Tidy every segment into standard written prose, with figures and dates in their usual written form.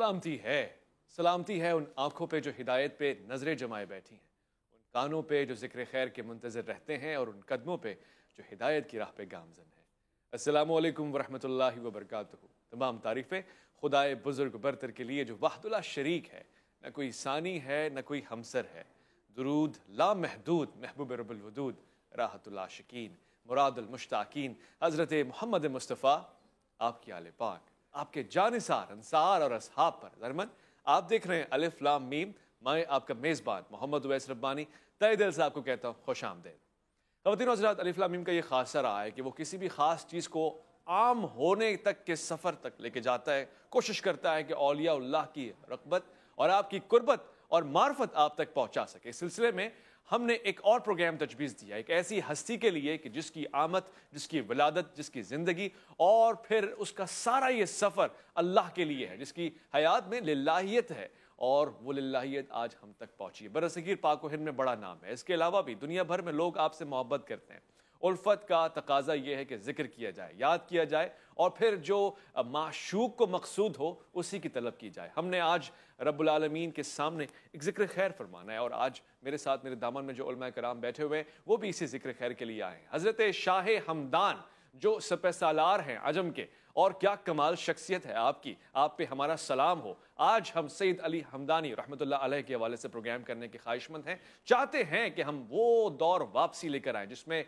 سلامتی ہے ان آنکھوں پہ جو ہدایت پہ نظریں جمائے بیٹھی ہیں، ان کانوں پہ جو ذکر خیر کے منتظر رہتے ہیں، اور ان قدموں پہ جو ہدایت کی راہ پہ گامزن ہیں۔ السلام علیکم ورحمۃ اللہ وبرکاتہ۔ تمام تعریفیں خدائے بزرگ برتر کے لیے جو وحدہ لا شریک ہے، نہ کوئی ثانی ہے نہ کوئی ہمسر ہے۔ درود لامحدود محبوب رب الودود، راحت العاشقین، مراد المشتاقین، حضرت محمد مصطفیٰ، آپ کی آل پاک، آپ کے جانثار انصار اور اصحاب پر درمن۔ آپ دیکھ رہے ہیں الف لام میم، میں آپ کا میزبان محمد اویس ربانی تہ دل سے آپ کو کہتا ہوں خوش آمدید۔ خواتین و حضرات، الف لام میم کا یہ خاصہ رہا ہے کہ وہ کسی بھی خاص چیز کو عام ہونے تک کے سفر تک لے کے جاتا ہے، کوشش کرتا ہے کہ اولیاء اللہ کی رغبت اور آپ کی قربت اور معرفت آپ تک پہنچا سکے۔ اس سلسلے میں ہم نے ایک اور پروگرام تجویز دیا، ایک ایسی ہستی کے لیے کہ جس کی آمد، جس کی ولادت، جس کی زندگی اور پھر اس کا سارا یہ سفر اللہ کے لیے ہے، جس کی حیات میں للہیت ہے، اور وہ للہیت آج ہم تک پہنچی ہے۔ برصغیر پاک و ہند میں بڑا نام ہے، اس کے علاوہ بھی دنیا بھر میں لوگ آپ سے محبت کرتے ہیں۔ الفت کا تقاضا یہ ہے کہ ذکر کیا جائے، یاد کیا جائے، اور پھر جو معشوق کو مقصود ہو اسی کی طلب کی جائے۔ ہم نے آج رب العالمین کے سامنے ایک ذکر خیر فرمانا ہے، اور آج میرے ساتھ میرے دامن میں جو علماء کرام بیٹھے ہوئے ہیں وہ بھی اسی ذکر خیر کے لیے آئے ہیں۔ حضرت شاہ ہمدان جو سپہ سالار ہیں عجم کے، اور کیا کمال شخصیت ہے آپ کی، آپ پہ ہمارا سلام ہو۔ آج ہم سید علی ہمدانی رحمۃ اللہ علیہ کے حوالے سے پروگرام کرنے کے خواہش مند ہیں، چاہتے ہیں کہ ہم وہ دور واپسی لے کر آئیں جس میں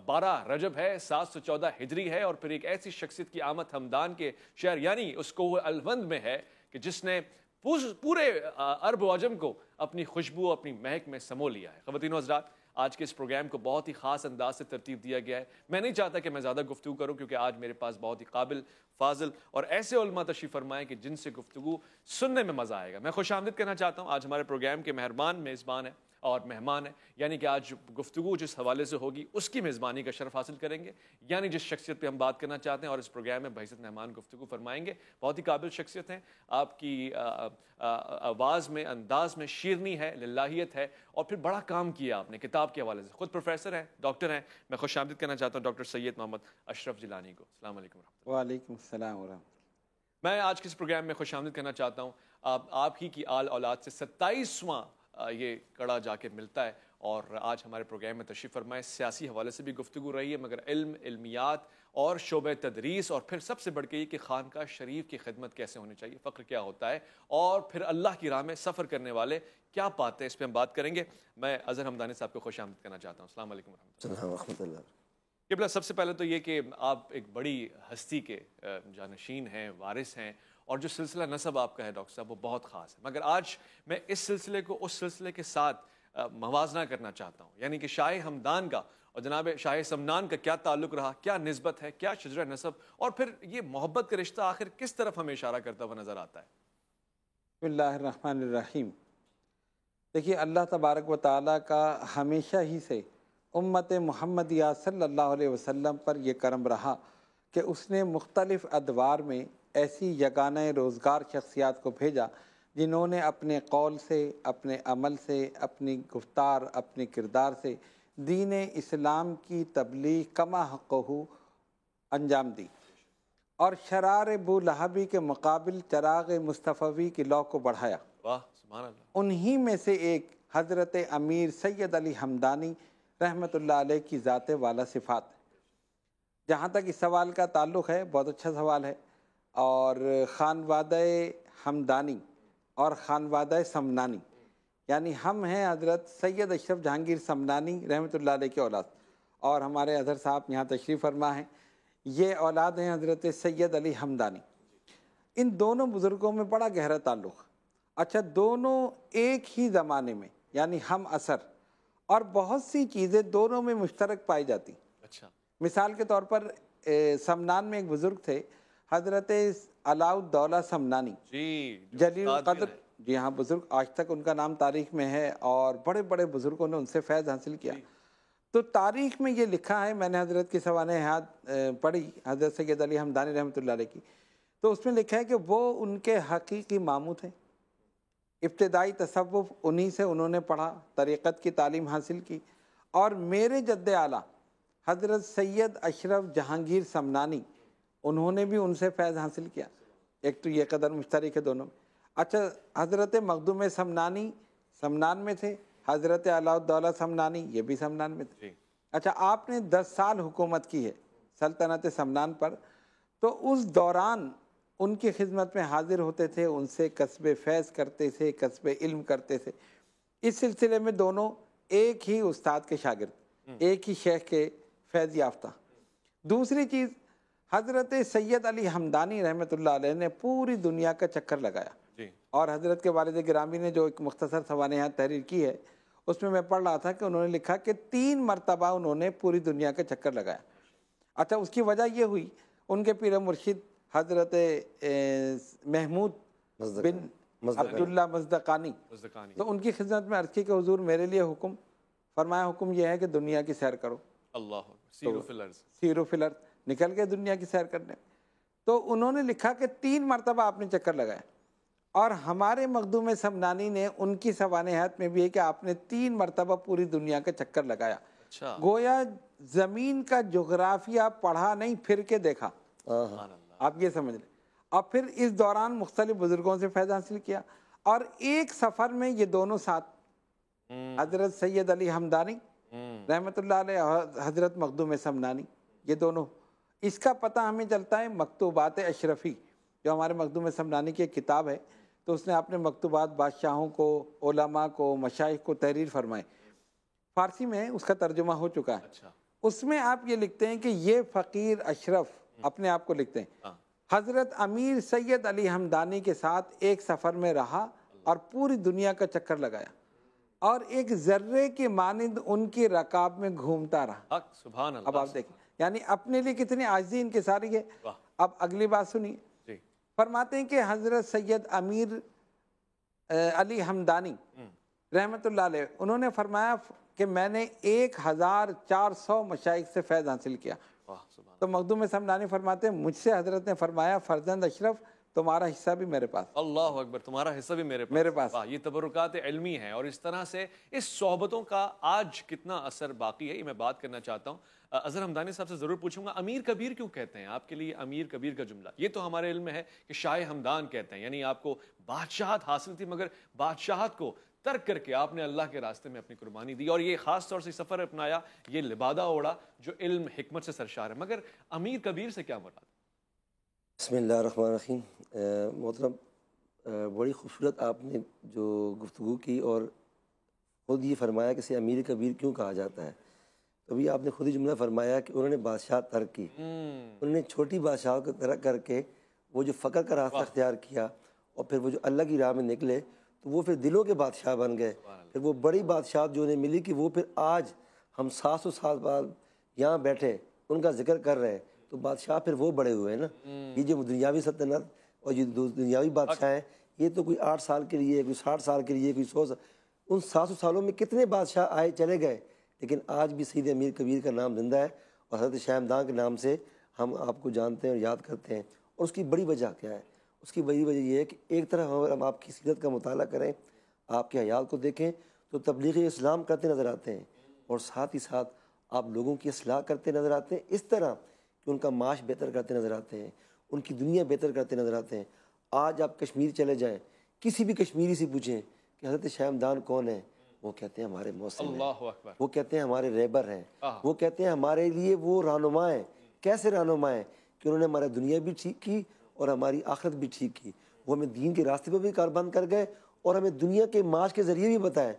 12 رجب ہے، 714 ہجری ہے، اور پھر ایک ایسی شخصیت کی آمد ہمدان کے شہر یعنی اس کوہ الوند میں ہے کہ جس نے پورے عرب و عجم کو اپنی خوشبو، اپنی مہک میں سمو لیا ہے۔ خواتین و حضرات، آج کے اس پروگرام کو بہت ہی خاص انداز سے ترتیب دیا گیا ہے۔ میں نہیں چاہتا کہ میں زیادہ گفتگو کروں، کیونکہ آج میرے پاس بہت ہی قابل، فاضل اور ایسے علماء تشریف فرمائے کہ جن سے گفتگو سننے میں مزہ آئے گا۔ میں خوش آمدید کہنا چاہتا ہوں، آج ہمارے پروگرام کے مہربان میزبان ہیں اور مہمان ہیں، یعنی کہ آج گفتگو جس حوالے سے ہوگی اس کی میزبانی کا شرف حاصل کریں گے، یعنی جس شخصیت پہ ہم بات کرنا چاہتے ہیں اور اس پروگرام میں بحیثیت مہمان گفتگو فرمائیں گے۔ بہت ہی قابل شخصیت ہیں، آپ کی آواز میں، انداز میں شیرنی ہے، للہیت ہے، اور پھر بڑا کام کیا آپ نے کتاب کے حوالے سے۔ خود پروفیسر ہیں، ڈاکٹر ہیں۔ میں خوش آمدید کہنا چاہتا ہوں ڈاکٹر سید محمد اشرف جیلانی کو۔ السلام علیکم ورحمۃ اللہ۔ وعلیکم السلام ورحمۃ اللہ۔ میں آج کے اس پروگرام میں خوش آمدید کہنا چاہتا ہوں آپ ہی کی آل اولاد سے 27واں یہ کڑا جا کے ملتا ہے، اور آج ہمارے پروگرام میں تشریف فرمائے۔ سیاسی حوالے سے بھی گفتگو رہی ہے، مگر علم، علمیات اور شعبہ تدریس، اور پھر سب سے بڑھ کے یہ کہ خانقاہ شریف کی خدمت کیسے ہونی چاہیے، فقر کیا ہوتا ہے، اور پھر اللہ کی راہ میں سفر کرنے والے کیا پاتے ہیں، اس پہ ہم بات کریں گے۔ میں اظہر حمدانی صاحب کو خوش آمدید کرنا چاہتا ہوں۔ السلام علیکم ورحمۃ اللہ۔ قبلہ، سب سے پہلے تو یہ کہ آپ ایک بڑی ہستی کے جانشین ہیں، وارث ہیں، اور جو سلسلہ نسب آپ کا ہے ڈاکٹر صاحب وہ بہت خاص ہے، مگر آج میں اس سلسلے کو اس سلسلے کے ساتھ موازنہ کرنا چاہتا ہوں، یعنی کہ شاہ ہمدان کا اور جناب شاہ سمنان کا کیا تعلق رہا، کیا نسبت ہے، کیا شجرہ نسب، اور پھر یہ محبت کا رشتہ آخر کس طرف ہمیں اشارہ کرتا ہوا نظر آتا ہے؟ بسم اللہ الرحمن الرحیم۔ دیکھیے، اللہ تبارک و تعالیٰ کا ہمیشہ ہی سے امت محمدیہ صلی اللہ علیہ وسلم پر یہ کرم رہا کہ اس نے مختلف ادوار میں ایسی یگانہ روزگار شخصیات کو بھیجا جنہوں نے اپنے قول سے، اپنے عمل سے، اپنی گفتار، اپنے کردار سے دین اسلام کی تبلیغ کما حقہ انجام دی، اور شرار ابو لہبی کے مقابل چراغ مصطفی کی لو کو بڑھایا۔ واہ سبحان اللہ۔ انہی میں سے ایک حضرت امیر سید علی ہمدانی رحمۃ اللہ علیہ کی ذات والا صفات ہے۔ جہاں تک اس سوال کا تعلق ہے، بہت اچھا سوال ہے، اور خانوادہ ہمدانی اور خانوادہ سمنانی، یعنی ہم ہیں حضرت سید اشرف جہانگیر سمنانی رحمۃ اللہ علیہ کے اولاد، اور ہمارے اظہر صاحب یہاں تشریف فرما ہیں، یہ اولاد ہیں حضرت سید علی ہمدانی۔ ان دونوں بزرگوں میں بڑا گہرا تعلق۔ اچھا، دونوں ایک ہی زمانے میں، یعنی ہم عصر، اور بہت سی چیزیں دونوں میں مشترک پائی جاتی۔ اچھا، مثال کے طور پر سمنان میں ایک بزرگ تھے حضرت علاء الدولہ سمنانی، جلیل القدر، جی ہاں، بزرگ، آج تک ان کا نام تاریخ میں ہے، اور بڑے بڑے بزرگوں نے ان سے فیض حاصل کیا۔ تو تاریخ میں یہ لکھا ہے، میں نے حضرت کی سوانح حیات پڑھی حضرت سید علی ہمدانی رحمۃ اللہ علیہ کی، تو اس میں لکھا ہے کہ وہ ان کے حقیقی ماموں تھے۔ ابتدائی تصوف انہی سے انہوں نے پڑھا، طریقت کی تعلیم حاصل کی، اور میرے جد اعلیٰ حضرت سید اشرف جہانگیر سمنانی، انہوں نے بھی ان سے فیض حاصل کیا۔ ایک تو یہ قدر مشترک ہے دونوں میں۔ اچھا، حضرت مخدوم سمنانی سمنان میں تھے، حضرت علاؤالدولہ سمنانی یہ بھی سمنان میں تھے۔ جی اچھا، آپ نے 10 سال حکومت کی ہے سلطنت سمنان پر، تو اس دوران ان کی خدمت میں حاضر ہوتے تھے، ان سے کسب فیض کرتے تھے، کسب علم کرتے تھے۔ اس سلسلے میں دونوں ایک ہی استاد کے شاگرد، ایک ہی شیخ کے فیض یافتہ۔ دوسری چیز، حضرت سید علی ہمدانی رحمۃ اللہ علیہ نے پوری دنیا کا چکر لگایا، جی اور حضرت کے والد گرامی نے جو ایک مختصر سوانحات تحریر کی ہے اس میں پڑھ رہا تھا کہ انہوں نے لکھا کہ 3 مرتبہ انہوں نے پوری دنیا کا چکر لگایا۔ اچھا، اس کی وجہ یہ ہوئی ان کے پیر مرشد حضرت محمود بن عبداللہ مزدقانی، مزدقانی، تو ان کی خدمت میں عرض کی کہ حضور میرے لیے حکم فرمایا، حکم یہ ہے کہ دنیا کی سیر کرو۔ اللہ سیرو فی الارض، سیرو فی الارض، نکل گئے دنیا کی سیر کرنے۔ تو انہوں نے لکھا کہ 3 مرتبہ آپ نے چکر لگایا، اور ہمارے مخدوم سمنانی نے ان کی سوانحات میں بھی ہے کہ آپ نے 3 مرتبہ پوری دنیا کا چکر لگایا۔ اچھا، گویا زمین کا جغرافیہ پڑھا نہیں، پھر کے دیکھا۔ سبحان اللہ، آپ یہ سمجھ لیں۔ اور پھر اس دوران مختلف بزرگوں سے فیض حاصل کیا، اور ایک سفر میں یہ دونوں ساتھ، حضرت سید علی ہمدانی رحمۃ اللہ علیہ اور حضرت مخدوم سمنانی، یہ دونوں۔ اس کا پتہ ہمیں چلتا ہے مکتوبات اشرفی، جو ہمارے مخدوم سمنانی کی ایک کتاب ہے، تو اس نے اپنے مکتوبات بادشاہوں کو، علماء کو، مشائخ کو تحریر فرمائے، فارسی میں اس کا ترجمہ ہو چکا ہے۔ اچھا، اس میں آپ یہ لکھتے ہیں کہ یہ فقیر اشرف اپنے آپ کو لکھتے ہیں، حضرت امیر سید علی ہمدانی کے ساتھ ایک سفر میں رہا اور پوری دنیا کا چکر لگایا، اور ایک ذرے کے مانند ان کی رکاب میں گھومتا رہا۔ حق، سبحان اللہ، اب آپ دیکھیں، یعنی اپنے لیے کتنی عاجزی ان کی ساری ہے۔ واہ، اب اگلی بات سنیے، جی فرماتے ہیں کہ حضرت سید امیر علی ہمدانی رحمۃ اللہ علیہ، انہوں نے فرمایا کہ میں نے 1400 مشائخ سے فیض حاصل کیا۔ واہ، سبحان تو مخدوم سمنانی فرماتے ہیں مجھ سے حضرت نے فرمایا فرزند اشرف تمہارا حصہ بھی میرے پاس، اللہ اکبر، تمہارا حصہ بھی میرے پاس۔ واہ، یہ تبرکات علمی ہیں، اور اس طرح سے اس صحبتوں کا آج کتنا اثر باقی ہے، یہ میں بات کرنا چاہتا ہوں۔ اظہر ہمدانی صاحب سے ضرور پوچھوں گا، امیر کبیر کیوں کہتے ہیں آپ کے لیے؟ امیر کبیر کا جملہ یہ تو ہمارے علم میں ہے کہ شاہ ہمدان کہتے ہیں، یعنی آپ کو بادشاہت حاصل تھی، مگر بادشاہت کو ترک کر کے آپ نے اللہ کے راستے میں اپنی قربانی دی، اور یہ خاص طور سے سفر اپنایا، یہ لبادہ اوڑا جو علم حکمت سے سرشار ہے۔ مگر امیر کبیر سے کیا مراد؟ بسم اللہ الرحمن الرحیم۔ محترم، بڑی خوبصورت آپ نے جو گفتگو کی، اور خود یہ فرمایا کہ اسے امیر کبیر کیوں کہا جاتا ہے۔ تو ابھی آپ نے خود ہی جملہ فرمایا کہ انہوں نے بادشاہ ترک کی، انہوں نے چھوٹی بادشاہ کو ترک کر کے وہ جو فقر کا راستہ اختیار کیا، اور پھر وہ جو اللہ کی راہ میں نکلے، تو وہ پھر دلوں کے بادشاہ بن گئے۔ پھر وہ بڑی بادشاہت جو انہیں ملی کہ وہ پھر آج ہم 700 سال بعد یہاں بیٹھے ان کا ذکر کر رہے ہیں، تو بادشاہ پھر وہ بڑے ہوئے ہیں نا۔ یہ جو دنیاوی سلطنت اور یہ دنیاوی بادشاہ ہیں، یہ تو کوئی 8 سال کے لیے، کوئی 60 سال کے لیے، کوئی 100 سال، ان 700 سالوں میں کتنے بادشاہ آئے چلے گئے، لیکن آج بھی سید امیر کبیر کا نام زندہ ہے، اور حضرت شاہ ہمدان کے نام سے ہم آپ کو جانتے ہیں اور یاد کرتے ہیں۔ اور اس کی بڑی وجہ کیا ہے؟ اس کی بڑی وجہ یہ ہے کہ ایک طرف اگر ہم آپ کی سیرت کا مطالعہ کریں، آپ کے حیات کو دیکھیں، تو تبلیغ اسلام کرتے نظر آتے ہیں، اور ساتھ ہی ساتھ آپ لوگوں کی اصلاح کرتے نظر آتے ہیں، اس طرح کہ ان کا معاش بہتر کرتے نظر آتے ہیں، ان کی دنیا بہتر کرتے نظر آتے ہیں۔ آج آپ کشمیر چلے جائیں، کسی بھی کشمیری سے پوچھیں کہ حضرت شاہ ہمدان کون ہیں، وہ کہتے ہیں ہمارے محسن ہیں، اللہ اکبر، وہ کہتے ہیں ہمارے رہبر ہیں، وہ کہتے ہیں ہمارے لیے وہ رہنما ہیں۔ کیسے رہنما ہیں؟ کہ انہوں نے ہماری دنیا بھی ٹھیک کی اور ہماری آخرت بھی ٹھیک کی، وہ ہمیں دین کے راستے پہ بھی کاربند کر گئے، اور ہمیں دنیا کے معاش کے ذریعے بھی بتائیں۔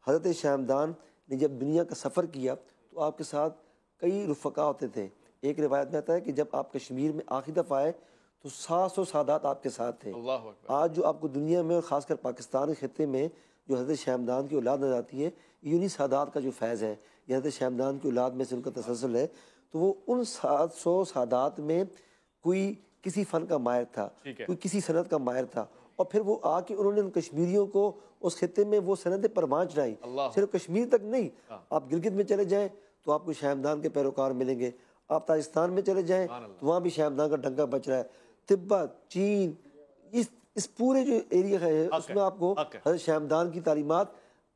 حضرت شاہ ہمدان نے جب دنیا کا سفر کیا تو آپ کے ساتھ کئی رفقا ہوتے تھے۔ ایک روایت میں آتا ہے کہ جب آپ کشمیر میں آخری دفعہ آئے تو 700 سادات آپ کے ساتھ تھے۔ اللہ اکبر، آج جو آپ کو دنیا میں اور خاص کر پاکستان کے خطے میں جو حضرت شاہ ہمدان کی اولاد نظر آتی ہے، یہ انہی سادات کا جو فیض ہے، یہ حضرت شاہ ہمدان کی اولاد میں سے ان کا تسلسل ہے۔ تو وہ ان 700 سادات میں کوئی کسی فن کا ماہر تھا، کوئی کسی صنعت کا ماہر تھا، اور پھر وہ آ کے انہوں نے ان کشمیریوں کو اس خطے میں وہ صنعت پروان چڑھائی۔ صرف کشمیر تک نہیں، آپ گلگت میں چلے جائیں تو آپ کو شاہ ہمدان کے پیروکار ملیں گے، آپ تاجکستان میں چلے جائیں تو وہاں بھی شاہ ہمدان کا ڈنکا بج رہا ہے، تبت، چین، اس پورے جو ایریا ہے اس میں آپ کو حضرت شاہ ہمدان کی تعلیمات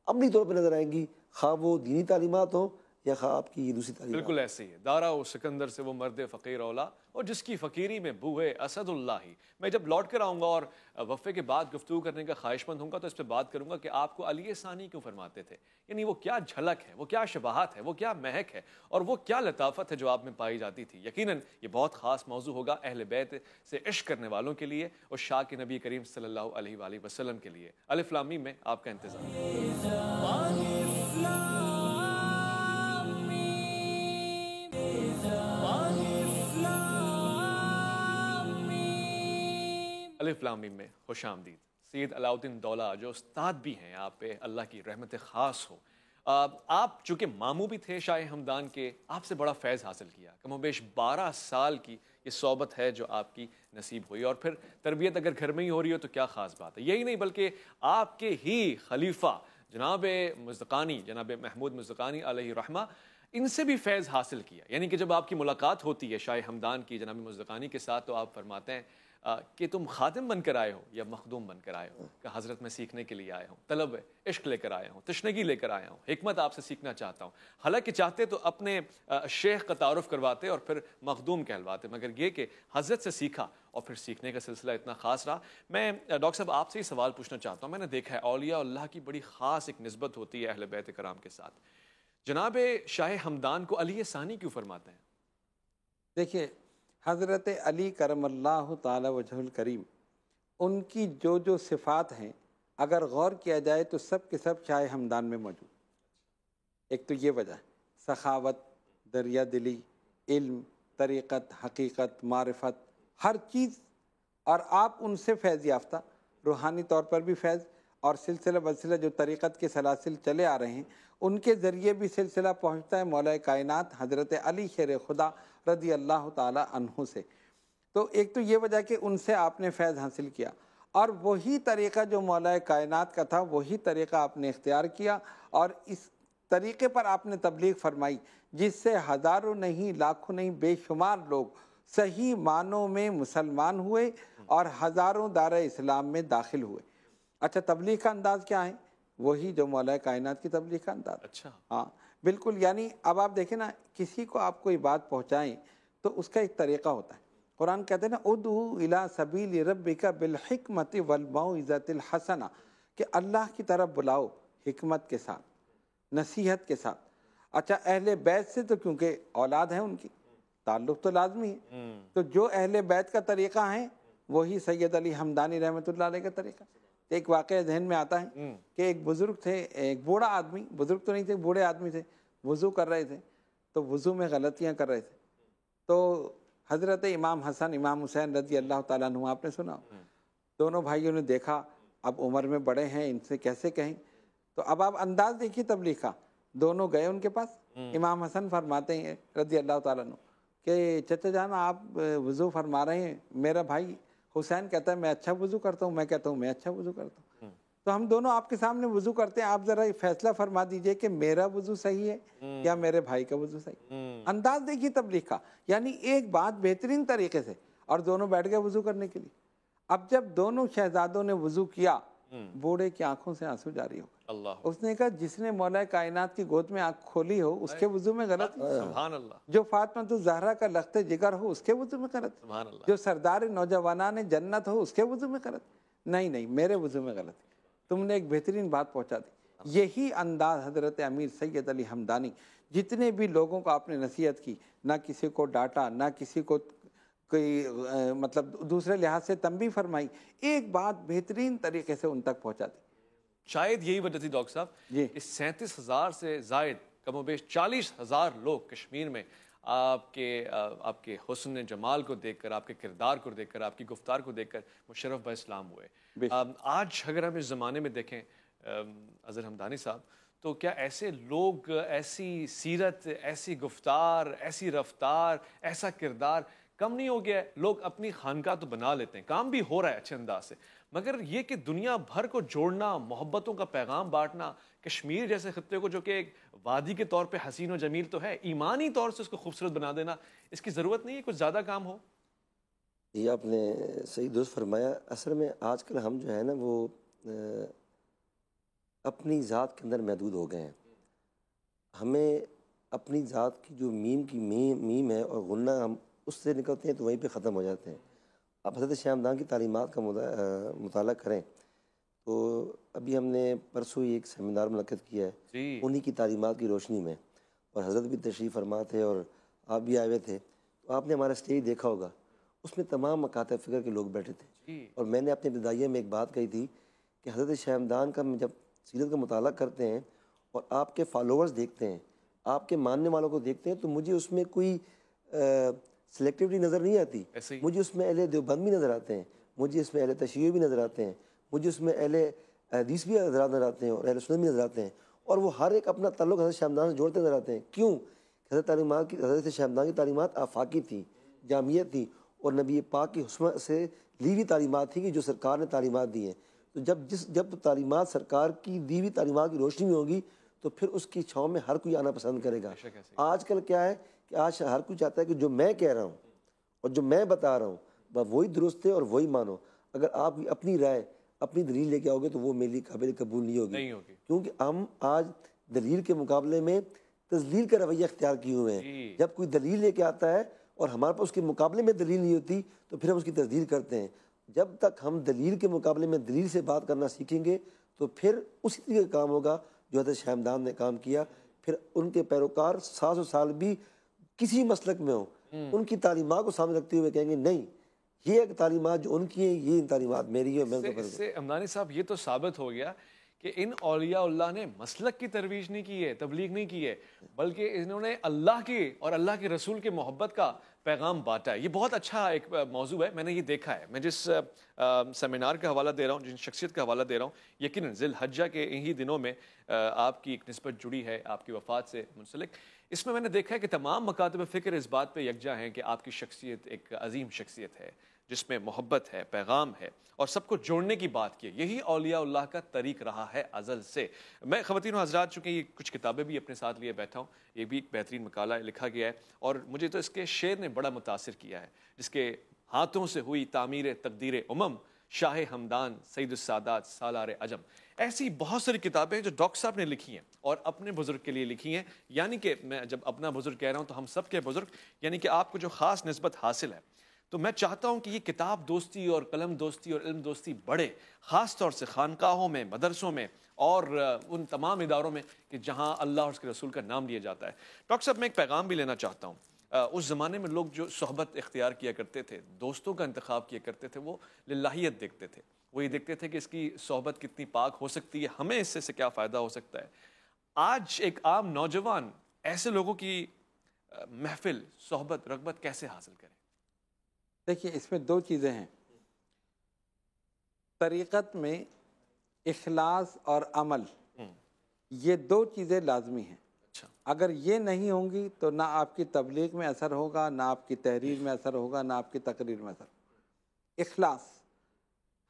عملی طور پہ نظر آئیں گی، خواہ وہ دینی تعلیمات ہوں یا خواب کی دوسری تعریف؟ بالکل ایسے ہی ہے، دارا و سکندر سے وہ مرد فقیر اولا، اور جس کی فقیری میں بو ہے اسد اللہ ہی۔ میں جب لوٹ کر آؤں گا اور وقفے کے بعد گفتگو کرنے کا خواہش مند ہوں گا تو اس پہ بات کروں گا کہ آپ کو علی ثانی کیوں فرماتے تھے، یعنی وہ کیا جھلک ہے، وہ کیا شباہت ہے، وہ کیا مہک ہے، اور وہ کیا لطافت ہے جو آپ میں پائی جاتی تھی۔ یقیناً یہ بہت خاص موضوع ہوگا اہل بیت سے عشق کرنے والوں کے لیے اور شاہ کے نبی کریم صلی اللہ علیہ وآلہ وسلم کے لیے۔ الف لام میم میں آپ کا انتظار۔ الف لام میم میں خوش آمدید۔ سید علاء الدین دولہ جو استاد بھی ہیں، آپ پہ اللہ کی رحمت خاص ہو۔ آپ چونکہ ماموں بھی تھے شاہ ہمدان کے، آپ سے بڑا فیض حاصل کیا، کم و بیش 12 سال کی یہ صحبت ہے جو آپ کی نصیب ہوئی، اور پھر تربیت اگر گھر میں ہی ہو رہی ہو تو کیا خاص بات ہے۔ یہی نہیں بلکہ آپ کے ہی خلیفہ جناب مزدقانی، جناب محمود مزدقانی علیہ رحمہ، ان سے بھی فیض حاصل کیا۔ یعنی کہ جب آپ کی ملاقات ہوتی ہے شاہ ہمدان کی جناب مزدقانی کے ساتھ تو آپ فرماتے ہیں کہ تم خادم بن کر آئے ہو یا مخدوم بن کر آئے ہو؟ کہ حضرت میں سیکھنے کے لیے آیا ہوں، طلب عشق لے کر آیا ہوں، تشنگی لے کر آیا ہوں، حکمت آپ سے سیکھنا چاہتا ہوں۔ حالانکہ چاہتے تو اپنے شیخ کا تعارف کرواتے اور پھر مخدوم کہلواتے، مگر یہ کہ حضرت سے سیکھا اور پھر سیکھنے کا سلسلہ اتنا خاص رہا۔ میں ڈاکٹر صاحب آپ سے ہی سوال پوچھنا چاہتا ہوں، میں نے دیکھا ہے اولیاء اللہ کی بڑی خاص ایک نسبت ہوتی ہے اہل بیت کرام کے ساتھ، جناب شاہ ہمدان کو علی ثانی کیوں فرماتے ہیں؟ دیکھیے حضرت علی کرم اللہ تعالی وجہ الکریم، ان کی جو صفات ہیں اگر غور کیا جائے تو سب کے سب شاہ ہمدان میں موجود۔ ایک تو یہ وجہ ہے، سخاوت، دریا دلی، علم، طریقت، حقیقت، معرفت، ہر چیز، اور آپ ان سے فیض یافتہ، روحانی طور پر بھی فیض، اور سلسلہ بسلسلہ جو طریقت کے سلاسل چلے آ رہے ہیں ان کے ذریعے بھی سلسلہ پہنچتا ہے مولا کائنات حضرت علی شیر خدا رضی اللہ تعالی عنہ سے۔ تو ایک تو یہ وجہ کہ ان سے آپ نے فیض حاصل کیا، اور وہی طریقہ جو مولا کائنات کا تھا وہی طریقہ آپ نے اختیار کیا، اور اس طریقے پر آپ نے تبلیغ فرمائی جس سے ہزاروں نہیں، لاکھوں نہیں، بے شمار لوگ صحیح معنوں میں مسلمان ہوئے اور ہزاروں دار اسلام میں داخل ہوئے۔ اچھا، تبلیغ کا انداز کیا ہے؟ وہی جو مولا کائنات کی تبلیغ کا انداز۔ اچھا، ہاں بالکل، یعنی اب آپ دیکھیں نا، کسی کو آپ کوئی بات پہنچائیں تو اس کا ایک طریقہ ہوتا ہے۔ قرآن کہتے ہیں نا، ادعو الی سبیل ربک بالحکمت والموعظۃ الحسنہ، کہ اللہ کی طرف بلاؤ حکمت کے ساتھ، نصیحت کے ساتھ۔ اچھا، اہل بیت سے تو کیونکہ اولاد ہے ان کی، تعلق تو لازمی ہے، تو جو اہل بیت کا طریقہ ہے وہی سید علی ہمدانی رحمۃ اللہ علیہ کا طریقہ۔ ایک واقعہ ذہن میں آتا ہے کہ ایک بزرگ تھے، ایک بوڑھا آدمی، بزرگ تو نہیں تھے، بوڑھے آدمی تھے، وضو کر رہے تھے، تو وضو میں غلطیاں کر رہے تھے، تو حضرت امام حسن امام حسین رضی اللہ تعالیٰ عنہ، آپ نے سنا، دونوں بھائیوں نے دیکھا اب عمر میں بڑے ہیں، ان سے کیسے کہیں، تو اب آپ انداز دیکھیے تبلیغ کا۔ دونوں گئے ان کے پاس، امام حسن فرماتے ہیں رضی اللہ تعالیٰ عنہ کہ چچا جان آپ وضو فرما رہے ہیں، میرا بھائی حسین کہتا ہے میں اچھا وضو کرتا ہوں، میں کہتا ہوں میں اچھا وضو کرتا ہوں، تو ہم دونوں آپ کے سامنے وضو کرتے ہیں، آپ ذرا فیصلہ فرما دیجئے کہ میرا وضو صحیح ہے یا میرے بھائی کا وضو صحیح ہے۔ انداز دیکھیے تبلیغ کا، یعنی ایک بات بہترین طریقے سے، اور دونوں بیٹھ گئے وضو کرنے کے لیے۔ اب جب دونوں شہزادوں نے وضو کیا، بوڑھے کی آنکھوں سے آنسو جاری ہو گئے۔ اللہ، اس نے کہا جس نے مولا کائنات کی گود میں آنکھ کھولی ہو اس کے وضو میں غلط ہے، سبحان اللہ، جو فاطمہ الزہرا کا لخت جگر ہو اس کے وضو میں غلط ہے، سبحان اللہ، جو سردار نوجوانان جنت ہو اس کے وضو میں غلط ہے، نہیں میرے وضو میں غلط ہے۔ تم نے ایک بہترین بات پہنچا دی۔ یہی انداز حضرت امیر سید علی ہمدانی، جتنے بھی لوگوں کو آپ نے نصیحت کی، نہ کسی کو ڈانٹا، نہ کسی کو کوئی مطلب دوسرے لحاظ سے تنبیہ فرمائی، ایک بات بہترین طریقے سے ان تک پہنچا دی۔ شاید یہی وجہ تھی ڈاکٹر صاحب، جی، اس 37,000 سے زائد کم و بیش 40,000 لوگ کشمیر میں آپ کے حسن جمال کو دیکھ کر، آپ کے کردار کو دیکھ کر، آپ کی گفتار کو دیکھ کر مشرف با اسلام ہوئے۔ آج اگر ہم اس زمانے میں دیکھیں اظہر حمدانی صاحب، تو کیا ایسے لوگ، ایسی سیرت، ایسی گفتار، ایسی رفتار، ایسا کردار کم نہیں ہو گیا ہے؟ لوگ اپنی خانقاہ تو بنا لیتے ہیں، کام بھی ہو رہا ہے اچھے انداز سے، مگر یہ کہ دنیا بھر کو جوڑنا، محبتوں کا پیغام بانٹنا، کشمیر جیسے خطے کو جو کہ ایک وادی کے طور پہ حسین و جمیل تو ہے، ایمانی طور سے اس کو خوبصورت بنا دینا، اس کی ضرورت نہیں ہے کچھ زیادہ کام ہو؟ یہ آپ نے صحیح درست فرمایا۔ اصل میں آج کل ہم جو ہے نا وہ اپنی ذات کے اندر محدود ہو گئے ہیں۔ ہمیں اپنی ذات کی جو میم کی میم ہے اور غنہ ہم اس سے نکلتے ہیں تو وہیں پہ ختم ہو جاتے ہیں۔ اب حضرت شاہ ہمدان کی تعلیمات کا مطالعہ کریں تو ابھی ہم نے پرسوں ہی ایک سیمینار منعقد کیا ہے جی انہی کی تعلیمات کی روشنی میں، اور حضرت بھی تشریف فرما تھے اور آپ بھی آئے ہوئے تھے، تو آپ نے ہمارا اسٹیج دیکھا ہوگا، اس میں تمام مکاتب فکر کے لوگ بیٹھے تھے۔ جی اور میں نے اپنے ابتدائیہ میں ایک بات کہی تھی کہ حضرت شاہ ہمدان کا جب سیرت کا مطالعہ کرتے ہیں اور آپ کے فالوورز دیکھتے ہیں، آپ کے ماننے والوں کو دیکھتے ہیں، تو مجھے اس میں کوئی سلیکٹیوٹی نظر نہیں آتی، ایسے ہی مجھے اس میں اہل دیوبند بھی نظر آتے ہیں، مجھے اس میں اہل تشیع بھی نظر آتے ہیں، مجھے اس میں اہل حدیث بھی نظر آتے ہیں اور اہل سنت بھی نظر آتے ہیں، اور وہ ہر ایک اپنا تعلق حضرت شاہ ہمدان سے جوڑتے نظر آتے ہیں۔ کیوں؟ حضرت شاہ ہمدان کی تعلیمات آفاقی تھی، جامعیت تھی، اور نبی پاک کی حسن سے لی ہوئی تعلیمات تھی کہ جو سرکار نے تعلیمات دی ہیں۔ تو جب تعلیمات سرکار کی دی ہوئی تعلیمات کی روشنی میں ہوگی تو پھر اس کی چھاؤں میں ہر کوئی آنا پسند کرے گا۔ آج کل کیا ہے کہ آج ہر کوئی چاہتا ہے کہ جو میں کہہ رہا ہوں اور جو میں بتا رہا ہوں وہی درست ہے اور وہی مانو۔ اگر آپ اپنی رائے اپنی دلیل لے کے آؤ گے تو وہ میرے لیے قابل قبول نہیں ہوگی، کیونکہ ہم آج دلیل کے مقابلے میں تذلیل کا رویہ اختیار کیے ہوئے ہیں۔ جب کوئی دلیل لے کے آتا ہے اور ہمارے پاس اس کے مقابلے میں دلیل نہیں ہوتی تو پھر ہم اس کی تذلیل کرتے ہیں۔ جب تک ہم دلیل کے مقابلے میں دلیل سے بات کرنا سیکھیں گے تو پھر اسی طریقے کا کام ہوگا جو حضرت شاہ ہمدان نے کام کیا۔ پھر ان کے پیروکار 700 سال بھی کسی مسلک میں ہوں، ان کی تعلیمات کو سامنے رکھتے ہوئے کہیں گے نہیں، یہ ایک تعلیمات جو ان کی ہیں یہ تعلیمات میری ہے۔ اس سے ہمدانی صاحب یہ تو ثابت ہو گیا کہ ان اولیاء اللہ نے مسلک کی ترویج نہیں کی ہے، تبلیغ نہیں کی ہے، بلکہ انہوں نے اللہ کی اور اللہ کے رسول کے محبت کا پیغام بانٹا ہے۔ یہ بہت اچھا ایک موضوع ہے، میں نے یہ دیکھا ہے۔ میں جس سیمینار کا حوالہ دے رہا ہوں، جن شخصیت کا حوالہ دے رہا ہوں، یقیناً ذی الحجہ کے انہی دنوں میں آپ کی ایک نسبت جڑی ہے آپ کی وفات سے منسلک۔ اس میں نے دیکھا ہے کہ تمام مکاتب فکر اس بات پہ یکجا ہیں کہ آپ کی شخصیت ایک عظیم شخصیت ہے جس میں محبت ہے، پیغام ہے اور سب کو جوڑنے کی بات کی ہے۔ یہی اولیاء اللہ کا طریق رہا ہے ازل سے۔ میں خواتین و حضرات چونکہ یہ کچھ کتابیں بھی اپنے ساتھ لیے بیٹھا ہوں، یہ بھی ایک بہترین مقالہ لکھا گیا ہے اور مجھے تو اس کے شعر نے بڑا متاثر کیا ہے، جس کے ہاتھوں سے ہوئی تعمیر تقدیر امم، شاہ ہمدان سید السادات سالار عجم۔ ایسی بہت ساری کتابیں جو ڈاکٹر صاحب نے لکھی ہیں اور اپنے بزرگ کے لیے لکھی ہیں، یعنی کہ میں جب اپنا بزرگ کہہ رہا ہوں تو ہم سب کے بزرگ، یعنی کہ آپ کو جو خاص نسبت حاصل ہے، تو میں چاہتا ہوں کہ یہ کتاب دوستی اور قلم دوستی اور علم دوستی بڑھے، خاص طور سے خانقاہوں میں، مدرسوں میں اور ان تمام اداروں میں کہ جہاں اللہ اور اس کے رسول کا نام لیا جاتا ہے۔ ڈاکٹر صاحب میں ایک پیغام بھی لینا چاہتا ہوں۔ اس زمانے میں لوگ جو صحبت اختیار کیا کرتے تھے، دوستوں کا انتخاب کیا کرتے تھے، وہ للہیت دیکھتے تھے، وہ یہ دیکھتے تھے کہ اس کی صحبت کتنی پاک ہو سکتی ہے، ہمیں اس سے کیا فائدہ ہو سکتا ہے۔ آج ایک عام نوجوان ایسے لوگوں کی محفل، صحبت، رغبت کیسے حاصل کرے؟ دیکھیے اس میں دو چیزیں ہیں۔ طریقت میں اخلاص اور عمل، یہ دو چیزیں لازمی ہیں۔ اگر یہ نہیں ہوں گی تو نہ آپ کی تبلیغ میں اثر ہوگا، نہ آپ کی تحریر میں اثر ہوگا، نہ آپ کی تقریر میں اثر۔ اخلاص،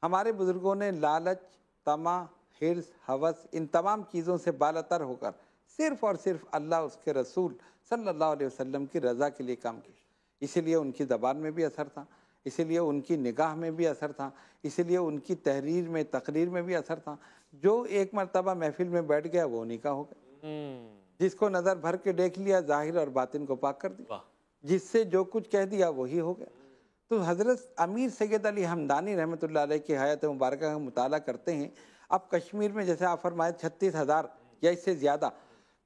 ہمارے بزرگوں نے لالچ، طمع، حرص، ہوس، ان تمام چیزوں سے بالاتر ہو کر صرف اور صرف اللہ اس کے رسول صلی اللہ علیہ وسلم کی رضا کے لیے کام کیا۔ اسی لیے ان کی زبان میں بھی اثر تھا، اسی لیے ان کی نگاہ میں بھی اثر تھا، اسی لیے ان کی تحریر میں، تقریر میں بھی اثر تھا۔ جو ایک مرتبہ محفل میں بیٹھ گیا وہ انہی کا ہو گیا، جس کو نظر بھر کے دیکھ لیا ظاہر اور باطن کو پاک کر دیا، جس سے جو کچھ کہہ دیا وہی ہو گیا۔ تو حضرت امیر سید علی ہمدانی رحمۃ اللہ علیہ کی حیات مبارکہ کا مطالعہ کرتے ہیں۔ اب کشمیر میں جیسے آپ فرمائے 36,000 یا اس سے زیادہ،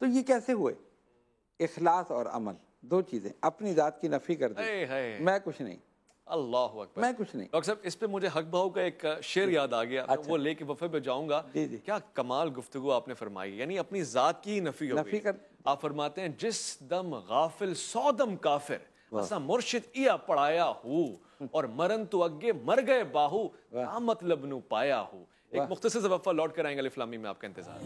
تو یہ کیسے ہوئے؟ اخلاص اور عمل، دو چیزیں۔ اپنی ذات کی نفی کر دی، میں کچھ نہیں، اللہ اکبر، میں کچھ نہیں۔ ڈاکٹر صاحب اس پہ مجھے حق بہو کا ایک شعر یاد آ گیا، میں وہ لے کے وفے پہ جاؤں گا۔ کیا کمال گفتگو آپ نے فرمائی، یعنی اپنی ذات کی نفی ہو گئی۔ آپ فرماتے ہیں جس دم غافل سو دم کافر، اسا مرشد ایا پڑھایا ہو اور مرن تو اگے مر گئے باہو، کیا مطلب نو پایا ہو۔ ایک مختصر سے وقفہ، لوٹ کر آئیں گے، الف لام میم میں آپ کا انتظار۔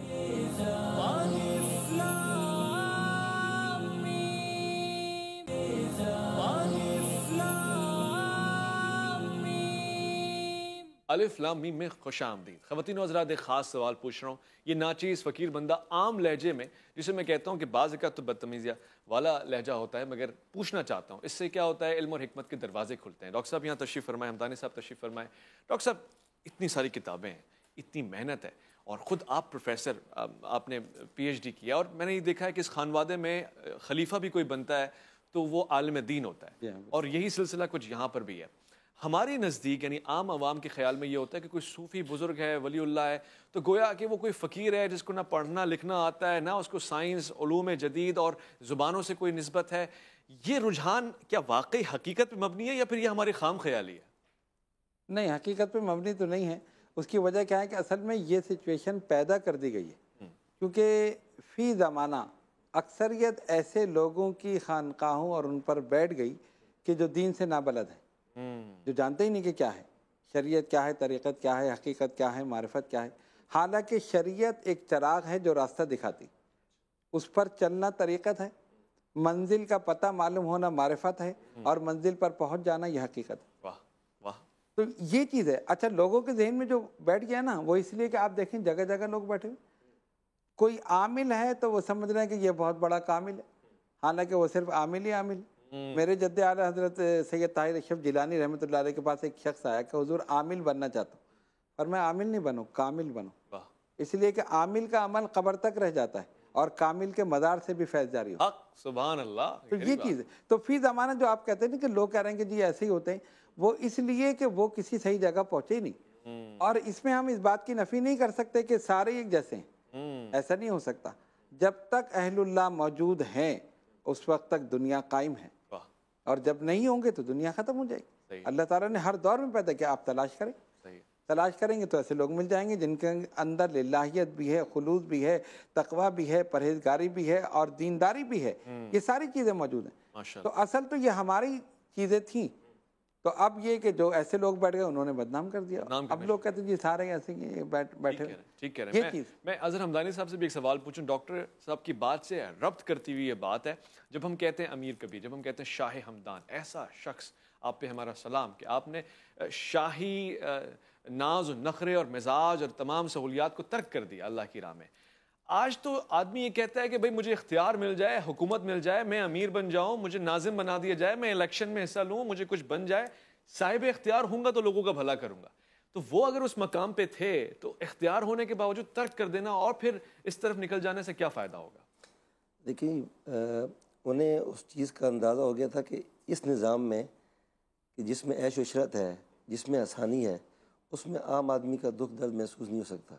الف لام میم میں خوش آمدید۔ خواتین و حضرات ایک خاص سوال پوچھ رہا ہوں، یہ ناچیز فقیر بندہ عام لہجے میں، جسے میں کہتا ہوں کہ بعض اوقات تو بدتمیزیہ والا لہجہ ہوتا ہے، مگر پوچھنا چاہتا ہوں، اس سے کیا ہوتا ہے، علم اور حکمت کے دروازے کھلتے ہیں۔ ڈاکٹر صاحب یہاں تشریف فرمائیں، ہمدانی صاحب تشریف فرمائیں۔ ڈاکٹر صاحب اتنی ساری کتابیں ہیں، اتنی محنت ہے، اور خود آپ پروفیسر، آپ نے پی ایچ ڈی کیا، اور میں نے یہ دیکھا ہے کہ اس خانوادے میں خلیفہ بھی کوئی بنتا ہے تو وہ عالم دین ہوتا ہے، اور یہی سلسلہ کچھ یہاں پر بھی ہے. ہمارے نزدیک یعنی عام عوام کے خیال میں یہ ہوتا ہے کہ کوئی صوفی بزرگ ہے، ولی اللہ ہے، تو گویا کہ وہ کوئی فقیر ہے جس کو نہ پڑھنا لکھنا آتا ہے، نہ اس کو سائنس، علوم جدید اور زبانوں سے کوئی نسبت ہے. یہ رجحان کیا واقعی حقیقت پہ مبنی ہے یا پھر یہ ہماری خام خیالی ہے؟ نہیں، حقیقت پہ مبنی تو نہیں ہے. اس کی وجہ کیا ہے کہ اصل میں یہ سچویشن پیدا کر دی گئی ہے کیونکہ فی زمانہ اکثریت ایسے لوگوں کی خانقاہوں اور ان پر بیٹھ گئی کہ جو دین سے نابلد ہے، جو جانتے ہی نہیں کہ کیا ہے شریعت، کیا ہے طریقت، کیا ہے حقیقت، کیا ہے معرفت، کیا ہے. حالانکہ شریعت ایک چراغ ہے جو راستہ دکھاتی، اس پر چلنا طریقت ہے، منزل کا پتہ معلوم ہونا معرفت ہے، اور منزل پر پہنچ جانا یہ حقیقت ہے. واہ واہ. تو یہ چیز ہے. اچھا، لوگوں کے ذہن میں جو بیٹھ گیا نا، وہ اس لیے کہ آپ دیکھیں جگہ جگہ لوگ بیٹھے ہوئے، کوئی عامل ہے تو وہ سمجھ رہے ہیں کہ یہ بہت بڑا کامل ہے، حالانکہ وہ صرف عامل ہی عامل. میرے جد اعلیٰ حضرت سید طاہر اشرف جیلانی رحمۃ اللہ علیہ کے پاس ایک شخص آیا کہ حضور عامل بننا چاہتا ہوں، اور میں عامل نہیں بنوں، کامل بنوں. اس لیے کہ عامل کا عمل قبر تک رہ جاتا ہے اور کامل کے مزار سے بھی فیض جاری ہوتا ہے. حق سبحان اللہ. تو یہ چیز ہے. تو فی زمانہ جو آپ کہتے ہیں کہ لوگ کہہ رہے ہیں کہ جی ایسے ہی ہوتے ہیں، وہ اس لیے کہ وہ کسی صحیح جگہ پہنچے ہی نہیں. اور اس میں ہم اس بات کی نفی نہیں کر سکتے کہ سارے ایک جیسے ہیں، ایسا نہیں ہو سکتا. جب تک اہل اللہ موجود ہیں اس وقت تک دنیا قائم ہے، اور جب نہیں ہوں گے تو دنیا ختم ہو جائے گی. اللہ تعالیٰ نے ہر دور میں پیدا کیا، آپ تلاش کریں. تلاش کریں گے تو ایسے لوگ مل جائیں گے جن کے اندر للہیت بھی ہے، خلوص بھی ہے، تقویٰ بھی ہے، پرہیزگاری بھی ہے، اور دینداری بھی ہے. یہ ساری چیزیں موجود ہیں. تو اصل تو یہ ہماری چیزیں تھیں. تو اب یہ کہ جو ایسے لوگ بیٹھ گئے انہوں نے بدنام کر دیا. اب لوگ کہتے ہیں جی سارے ایسے ہی بیٹھے. ٹھیک کہہ رہے ہیں. میں اظہر حمدانی صاحب سے بھی ایک سوال پوچھوں، ڈاکٹر صاحب کی بات سے ربط کرتی ہوئی یہ بات ہے. جب ہم کہتے ہیں امیر کبیر، جب ہم کہتے ہیں شاہ ہمدان، ایسا شخص، آپ پہ ہمارا سلام کہ آپ نے شاہی ناز و نخرے اور مزاج اور تمام سہولیات کو ترک کر دیا اللہ کی راہ میں. آج تو آدمی یہ کہتا ہے کہ بھئی مجھے اختیار مل جائے، حکومت مل جائے، میں امیر بن جاؤں، مجھے ناظم بنا دیا جائے، میں الیکشن میں حصہ لوں، مجھے کچھ بن جائے، صاحب اختیار ہوں گا تو لوگوں کا بھلا کروں گا. تو وہ اگر اس مقام پہ تھے تو اختیار ہونے کے باوجود ترک کر دینا اور پھر اس طرف نکل جانے سے کیا فائدہ ہوگا؟ دیکھیں، انہیں اس چیز کا اندازہ ہو گیا تھا کہ اس نظام میں کہ جس میں عیش و عشرت ہے، جس میں آسانی ہے، اس میں عام آدمی کا دکھ درد محسوس نہیں ہو سکتا.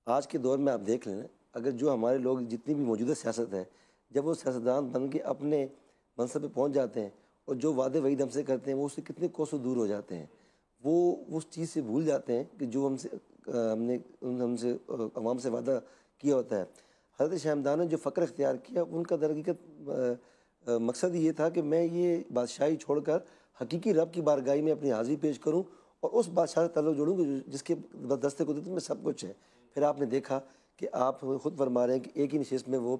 آج کے دور میں آپ دیکھ لیں، اگر جو ہمارے لوگ جتنی بھی موجودہ سیاست ہے، جب وہ سیاستدان بن کے اپنے منصب پہ پہنچ جاتے ہیں اور جو وعدے وعید ہم سے کرتے ہیں وہ اس سے کتنے کوسوں دور ہو جاتے ہیں. وہ اس چیز سے بھول جاتے ہیں کہ جو ہم سے عوام سے وعدہ کیا ہوتا ہے. حضرت شاہ ہمدان نے جو فقر اختیار کیا، ان کا در حقیقت مقصد یہ تھا کہ میں یہ بادشاہی چھوڑ کر حقیقی رب کی بارگاہی میں اپنی حاضری پیش کروں اور اس بادشاہ سے تعلق جوڑوں جس کے دست قدرت میں سب کچھ ہے. پھر آپ نے دیکھا کہ آپ خود فرما رہے ہیں کہ ایک ہی نشست میں وہ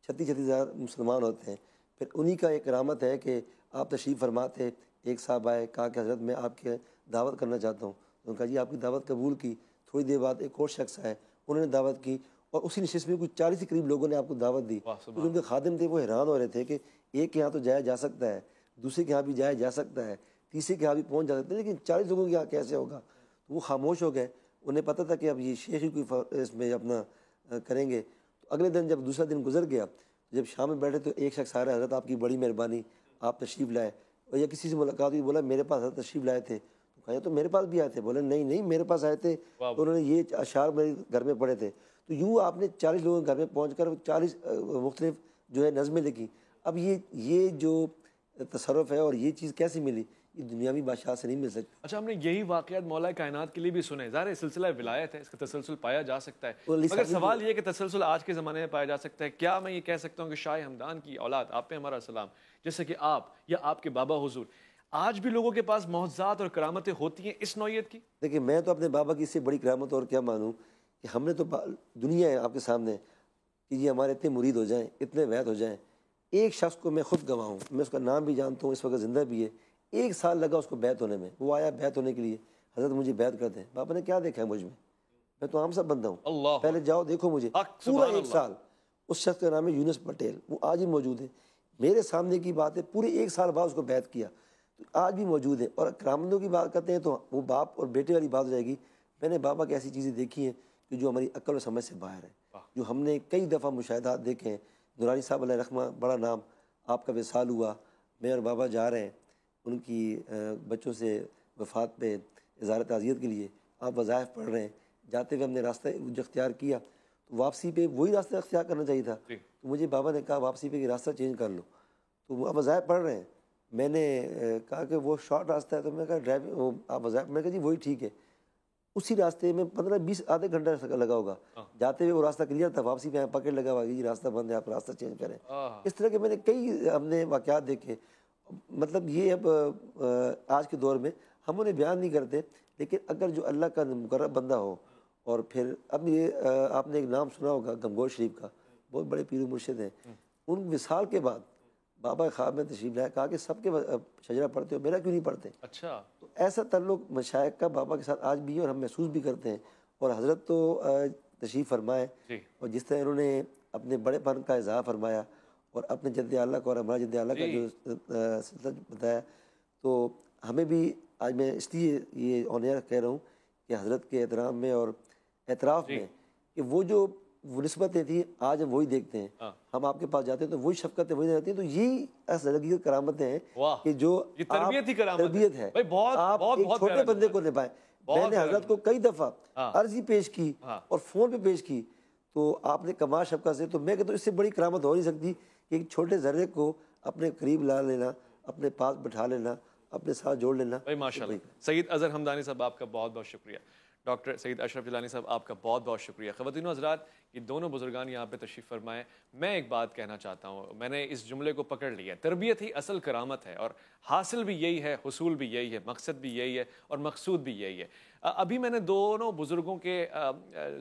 36,000 مسلمان ہوتے ہیں. پھر انہی کا ایک کرامت ہے کہ آپ تشریف فرماتے، ایک صاحب آئے، کہا کہ حضرت میں آپ کی دعوت کرنا چاہتا ہوں. انہوں نے کہا جی آپ کی دعوت قبول کی. تھوڑی دیر بعد ایک اور شخص آئے، انہوں نے دعوت کی، اور اسی نشست میں کچھ 40 کے قریب لوگوں نے آپ کو دعوت دی. جو ان کے خادم تھے وہ حیران ہو رہے تھے کہ ایک کے یہاں تو جایا جا سکتا ہے، دوسرے کے یہاں بھی جایا جا سکتا ہے، تیسرے کے یہاں بھی پہنچ جا سکتا ہے، لیکن 40 لوگوں کے یہاں کیسے ہوگا؟ تو وہ خاموش ہو گئے. انہیں پتہ تھا کہ اب یہ شیخ ہی کوئی اس میں اپنا کریں گے. تو اگلے دن جب دوسرا دن گزر گیا، جب شام میں بیٹھے تو ایک شخص آ رہا ہے، حضرت آپ کی بڑی مہربانی، آپ تشریف لائے. اور یا کسی سے ملاقات ہوئی، بولا میرے پاس حضرت تشریف لائے تھے. تو کہا تو میرے پاس بھی آئے تھے. بولے نہیں میرے پاس آئے تھے. تو انہوں نے یہ اشعار میرے گھر میں پڑھے تھے. تو یوں آپ نے 40 لوگوں کے گھر میں پہنچ کر 40 مختلف جو ہے نظمیں لکھی. اب یہ جو تصرف ہے اور یہ چیز کیسے ملی؟ یہ دنیاوی بادشاہ سے نہیں مل سکتی. اچھا، ہم نے یہی واقعات مولا کائنات کے لیے بھی سنے. ظاہر ہے سلسلہ ولایت ہے، اس کا تسلسل پایا جا سکتا ہے، مگر سوال یہ کہ تسلسل آج کے زمانے میں پایا جا سکتا ہے. کیا میں یہ کہہ سکتا ہوں کہ شاہ ہمدان کی اولاد، آپ پہ ہمارا سلام، جیسے کہ آپ یا آپ کے بابا حضور، آج بھی لوگوں کے پاس معجزات اور کرامتیں ہوتی ہیں اس نوعیت کی؟ دیکھیں، میں تو اپنے بابا کی اس سے بڑی کرامت اور کیا مانوں کہ ہم نے تو دنیا ہے آپ کے سامنے کہ یہ ہمارے اتنے مرید ہو جائیں، اتنے وید ہو جائیں. ایک شخص کو میں خود گواہ ہوں، میں اس کا نام بھی جانتا ہوں، اس وقت زندہ بھی ہے. 1 سال لگا اس کو بیعت ہونے میں. وہ آیا بیعت ہونے کے لیے، حضرت مجھے بیعت کر دیں. بابا نے کیا دیکھا ہے مجھ میں تو عام سا بندہ ہوں، پہلے جاؤ دیکھو مجھے. پورا 1 سال. اس شخص کا نام ہے یونس پٹیل، وہ آج ہی موجود ہے. میرے سامنے کی بات ہے، پورے 1 سال بعد اس کو بیعت کیا، آج بھی موجود ہے. اور کرامتوں کی بات کرتے ہیں تو وہ باپ اور بیٹے والی بات ہو جائے گی. میں نے بابا کی ایسی چیزیں دیکھی ہیں کہ جو ہماری عقل و سمجھ سے باہر ہیں، جو ہم نے کئی دفعہ مشاہدات دیکھے ہیں۔ نورانی صاحب علیہ رحمہ، بڑا نام، آپ کا وصال ہوا، میں اور بابا جا رہے ہیں ان کی بچوں سے وفات پہ اظہار تعزیت کے لیے، آپ وظائف پڑھ رہے ہیں، جاتے ہوئے ہم نے راستہ جو اختیار کیا تو واپسی پہ وہی راستہ اختیار کرنا چاہیے تھا، تو مجھے بابا نے کہا واپسی پہ کہ راستہ چینج کر لو، تو آپ وظائف پڑھ رہے ہیں، میں نے کہا کہ وہ شارٹ راستہ ہے، تو میں نے کہا ڈرائیو آپ وظائف، میں نے کہا جی وہی ٹھیک ہے، اسی راستے میں 15-20 آدھے گھنٹہ لگا ہوگا، جاتے ہوئے وہ راستہ کلیئر تھا، واپسی پہ پکڑ لگا ہوا یہ راستہ بند ہے، آپ راستہ چینج کریں۔ اس طرح کے میں نے کئی ہم نے واقعات دیکھے۔ مطلب یہ اب آج کے دور میں ہم انہیں بیان نہیں کرتے، لیکن اگر جو اللہ کا مقرب بندہ ہو، اور پھر اب یہ آپ نے ایک نام سنا ہوگا گنگوہ شریف کا، بہت بڑے پیر و مرشد ہیں، ان وصال کے بعد بابا خواب میں تشریف لایا، کہا کہ سب کے شجرہ پڑھتے ہو، میرا کیوں نہیں پڑھتے؟ اچھا، تو ایسا تعلق مشائخ کا بابا کے ساتھ آج بھی ہے، اور ہم محسوس بھی کرتے ہیں۔ اور حضرت تو تشریف فرمائے، اور جس طرح انہوں نے اپنے بڑے پن کا اظہار فرمایا اور اپنے جد اعلیٰ کو اور ہمارا جد اعلیٰ کا جو سلسلہ بتایا، تو ہمیں بھی آج میں اس لیے یہ آن ایئر کہہ رہا ہوں کہ حضرت کے احترام میں اور اعتراف میں کہ وہ جو وہ نسبتیں تھیں آج ہم وہی دیکھتے ہیں۔ ہم آپ کے پاس جاتے ہیں تو وہی شفقتیں وہی رہتی ہیں، تو یہی زندگی کی کرامتیں ہیں کہ جو تربیت ہے آپ ایک چھوٹے بندے کو نبھائیں۔ میں نے حضرت کو کئی دفعہ عرضی پیش کی اور فون پہ پیش کی، تو آپ نے کمال شفقت سے، تو میں کہتا ہوں اس سے بڑی کرامت ہو نہیں سکتی کہ ایک چھوٹے ذرے کو اپنے قریب لا لینا، اپنے پاس بٹھا لینا، اپنے ساتھ جوڑ لینا۔ ماشاءاللہ۔ سید اظہر حمدانی صاحب آپ کا بہت بہت شکریہ۔ ڈاکٹر سید اشرف جیلانی صاحب آپ کا بہت بہت شکریہ۔ خواتین و حضرات، یہ دونوں بزرگان یہاں پہ تشریف فرمائے۔ میں ایک بات کہنا چاہتا ہوں، میں نے اس جملے کو پکڑ لیا، تربیت ہی اصل کرامت ہے، اور حاصل بھی یہی ہے، حصول بھی یہی ہے، مقصد بھی یہی ہے، اور مقصود بھی یہی ہے۔ ابھی میں نے دونوں بزرگوں کے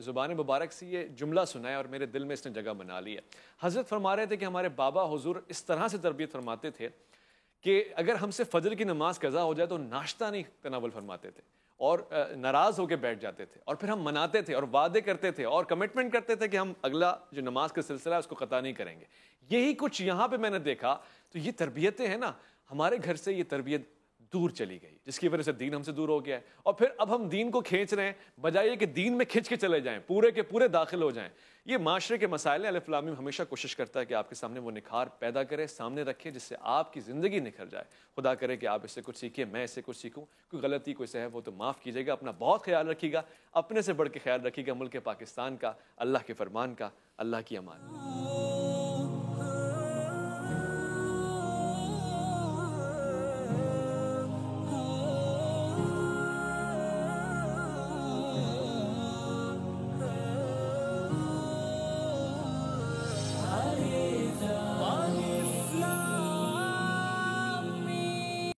زبان مبارک سے یہ جملہ سنا ہے اور میرے دل میں اس نے جگہ بنا لی ہے۔ حضرت فرما رہے تھے کہ ہمارے بابا حضور اس طرح سے تربیت فرماتے تھے کہ اگر ہم سے فجر کی نماز قضا ہو جائے تو ناشتہ نہیں تناول فرماتے تھے، اور ناراض ہو کے بیٹھ جاتے تھے، اور پھر ہم مناتے تھے اور وعدے کرتے تھے اور کمٹمنٹ کرتے تھے کہ ہم اگلا جو نماز کا سلسلہ ہے اس کو قطع نہیں کریں گے۔ یہی کچھ یہاں پہ میں نے دیکھا، تو یہ تربیتیں ہیں نا، ہمارے گھر سے یہ تربیت دور چلی گئی، جس کی وجہ سے دین ہم سے دور ہو گیا ہے، اور پھر اب ہم دین کو کھینچ رہے ہیں بجائے کہ دین میں کھنچ کے چلے جائیں، پورے کے پورے داخل ہو جائیں۔ یہ معاشرے کے مسائل ہیں۔ الف لام میم ہمیشہ کوشش کرتا ہے کہ آپ کے سامنے وہ نکھار پیدا کرے، سامنے رکھے، جس سے آپ کی زندگی نکھر جائے۔ خدا کرے کہ آپ اس سے کچھ سیکھیں، میں اس سے کچھ سیکھوں۔ کوئی غلطی کوئی سہو ہو تو معاف کیجیے گا۔ اپنا بہت خیال رکھیے گا، اپنے سے بڑھ کے خیال رکھیے گا ملک پاکستان کا، اللہ کے فرمان کا۔ اللہ کی امان۔